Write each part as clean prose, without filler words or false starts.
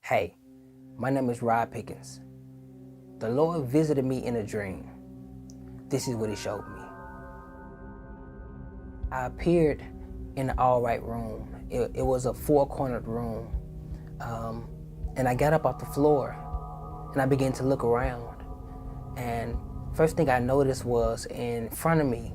Hey, my name is Rod Pickens. The Lord visited me in a dream. This is what he showed me. I appeared in the all right room. It was a four-cornered room. And I got up off the floor and I began to look around. And first thing I noticed was in front of me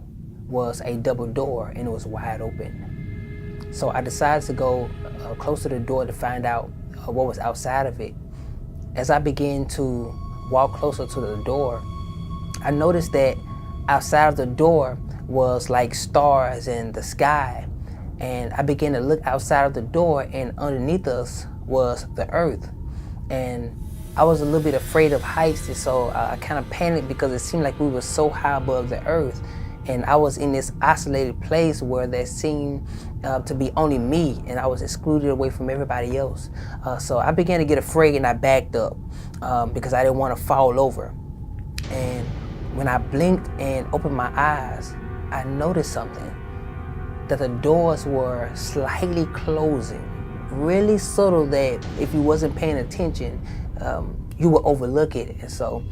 was a double door and it was wide open. So I decided to go close to the door to find out what was outside of it. As I began to walk closer to the door, I noticed that outside of the door was like stars in the sky. And I began to look outside of the door, and underneath us was the earth. And I was a little bit afraid of heights, and so I kind of panicked because it seemed like we were so high above the earth. And I was in this isolated place where there seemed to be only me, and I was excluded away from everybody else. So I began to get afraid and I backed up because I didn't want to fall over. And when I blinked and opened my eyes, I noticed something, that the doors were slightly closing, really subtle that if you wasn't paying attention, you would overlook it. And so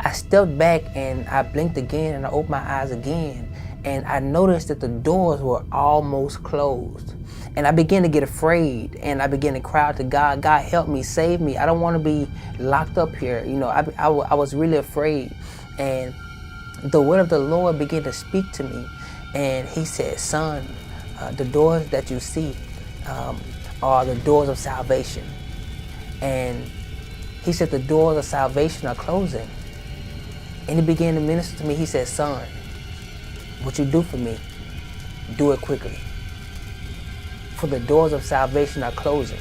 I stepped back and I blinked again and I opened my eyes again, and I noticed that the doors were almost closed. And I began to get afraid and I began to cry out to God, God help me, save me. I don't want to be locked up here. You know, I was really afraid. And the word of the Lord began to speak to me, and he said, son, the doors that you see are the doors of salvation. And he said the doors of salvation are closing. And he began to minister to me. He said, son, what you do for me, do it quickly. For the doors of salvation are closing.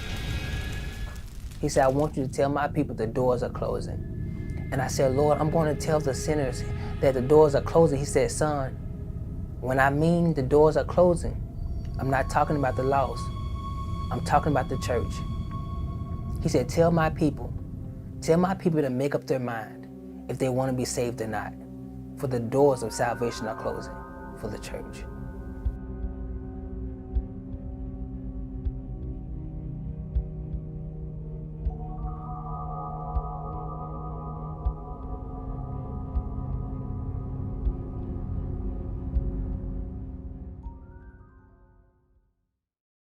He said, I want you to tell my people the doors are closing. And I said, Lord, I'm going to tell the sinners that the doors are closing. He said, son, when I mean the doors are closing, I'm not talking about the lost. I'm talking about the church. He said, tell my people to make up their mind if they want to be saved or not. For the doors of salvation are closing for the church.